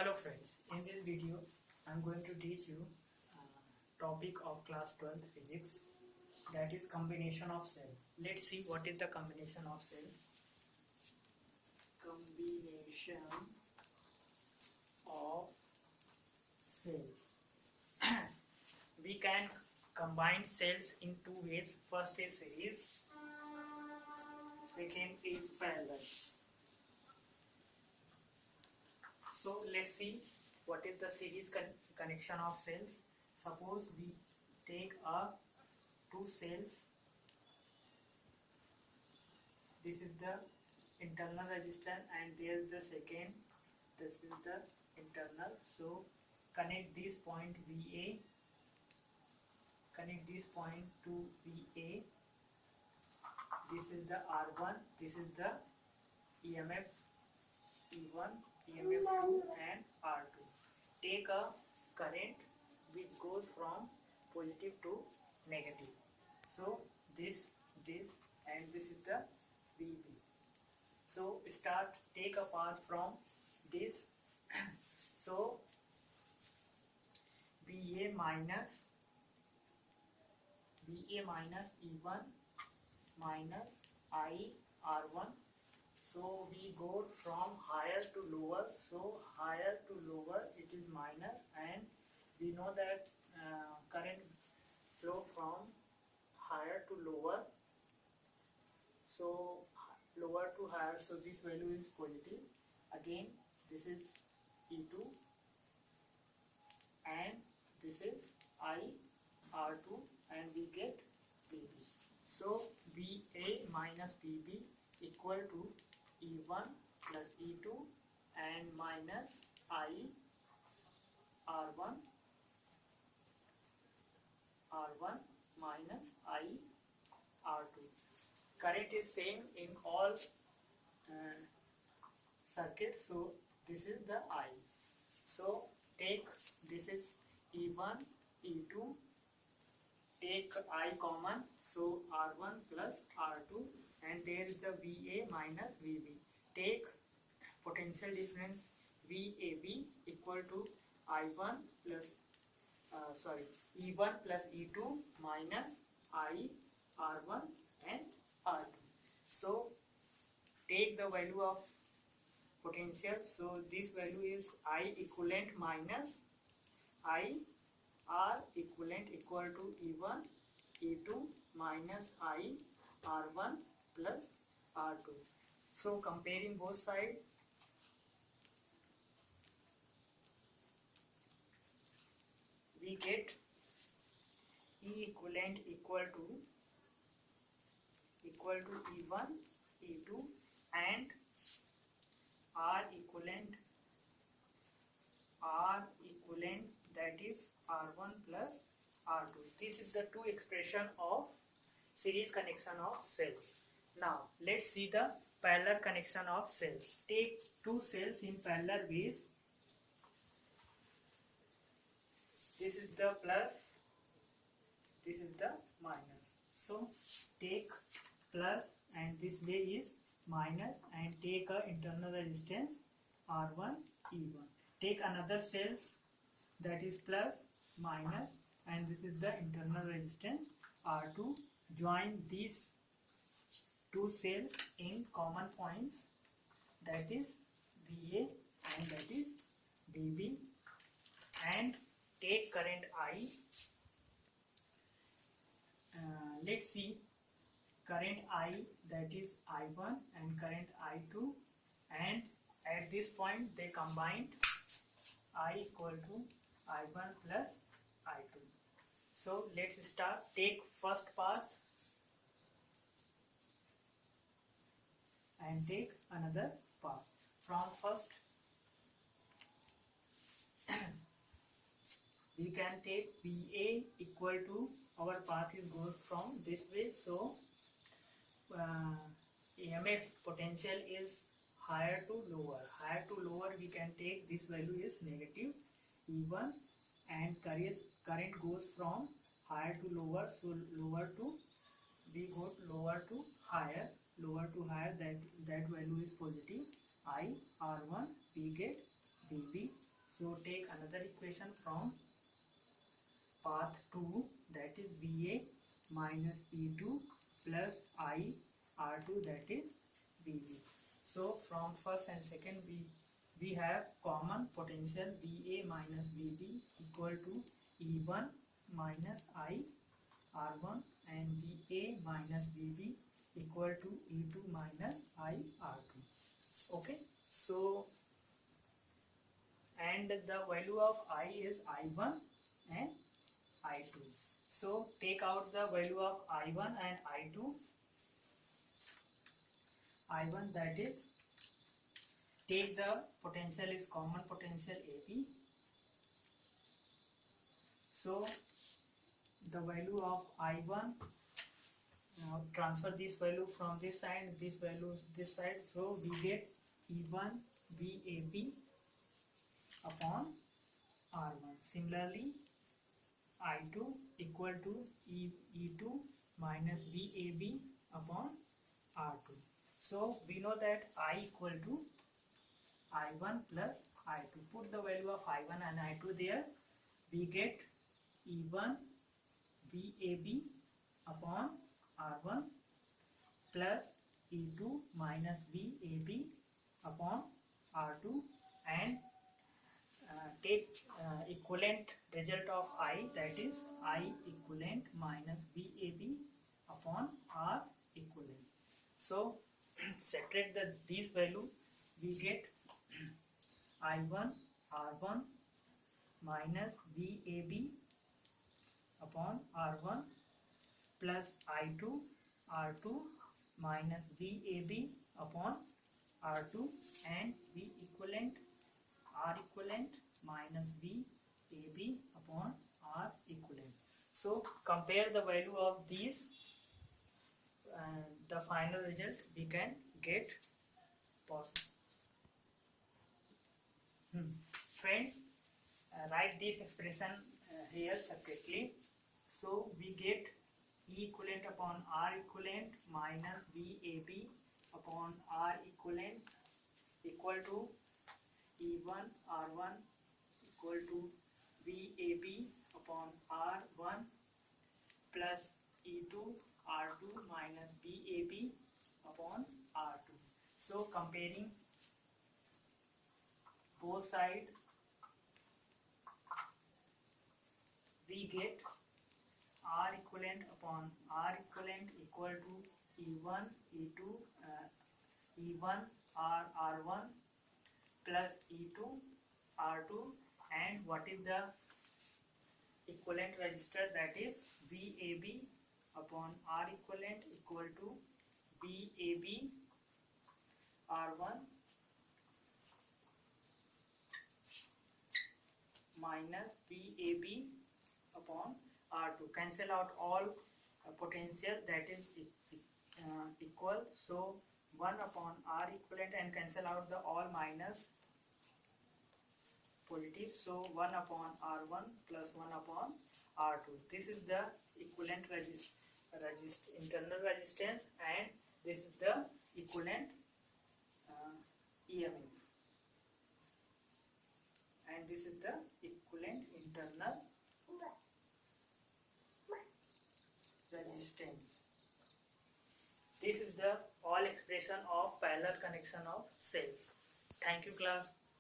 Hello friends, in this video I am going to teach you topic of class 12th physics, that is combination of cell. Let's see what is the combination of cell. Combination of cells. We can combine cells in two ways. First is series, second is parallel. So let's see what is the series connection of cells. Suppose we take two cells. This is the internal resistance and there is the second. This is the internal. So connect this point VA. Connect this point to VA. This is the R1. This is the EMF E1, EMF2 and R2. Take a current which goes from positive to negative. So this and this is the VB. So take a path from this. So VA minus E1 minus I R1. So we go from higher to lower. So higher to lower it is minus, and we know that current flow from higher to lower. So lower to higher. So this value is positive. Again this is E2 and this is I R2 and we get VB. So VA minus VB equal to E1 plus E2 and minus I R1 minus I R2. Current is same in all circuits, so this is the I. So take this is E1, E2, take I common, so R1 plus R2 and there is the VA minus VB. Take potential difference VAB equal to I1 plus E1 plus E2 minus I R1 and R2. So take the value of potential. So this value is I equivalent minus I R equivalent equal to E1 E2 minus I R1 plus R2. So comparing both sides, we get E equivalent equal to E1 E2 and R equivalent that is R1 plus R2. This is the two expression of series connection of cells. Now let's see the parallel connection of cells. Take two cells in parallel ways. This is the plus, this is the minus. So take plus and this way is minus and take a internal resistance R1 E1. Take another cells that is plus minus and this is the internal resistance R2. Join these two cells in common points, that is VA and that is VB, and take current I. Let's see current I, that is I1 and current I2, and at this point they combined I equal to I1 plus I2. So let's start. Take first path and take another path. From first we can take VA equal to, our path is goes from this way, so EMF potential is higher to lower. Higher to lower we can take this value is negative E1 and current goes from higher to lower, so lower to we go lower to higher, that value is positive I R1, we get VB So take another equation from path 2, that is VA minus E2 plus I R2, that is VB. So from first and second we have common potential VA minus VB equal to E1 minus I R1 and VA minus VB equal to E2 minus I R2. Okay, so and the value of I is I1 and I2. So take out the value of I1 and I2. I1, that is, take the potential is common potential AB. So the value of I1, now transfer this value from this side, this value this side, so we get E1 VAB upon R1. Similarly, I2 equal to E2 minus VAB upon R2. So we know that I equal to I1 plus I2. Put the value of I1 and I2 there. We get E1 VAB upon R1 plus E2 minus VAB upon R2 and take equivalent result of I, that is I equivalent minus VAB upon R equivalent. So separate these value, we get I1 R1 minus VAB upon R1 plus I2 R2 minus VAB upon R2 and V equivalent R equivalent minus VAB upon R equivalent. So compare the value of these and the final result we can get positive. Friend, write this expression here separately. So we get E equivalent upon R equivalent minus VAB upon R equivalent equal to E1 R1 equal to VAB upon R1 plus E2 R2 minus VAB upon R2. So comparing both sides, we get R equivalent upon R equivalent equal to E1 E2 E1 R1 plus E2 R2, and what is the equivalent resistor, that is VAB upon R equivalent equal to VAB R1 minus VAB upon R2. Cancel out all potential, that is equal. So 1 upon R equivalent and cancel out the all minus positive. So 1 upon R1 plus 1 upon R2. This is the equivalent internal resistance, and this is the equivalent EMF, and this is the equivalent internal resistance. This is the all expression of parallel connection of cells. Thank you, class.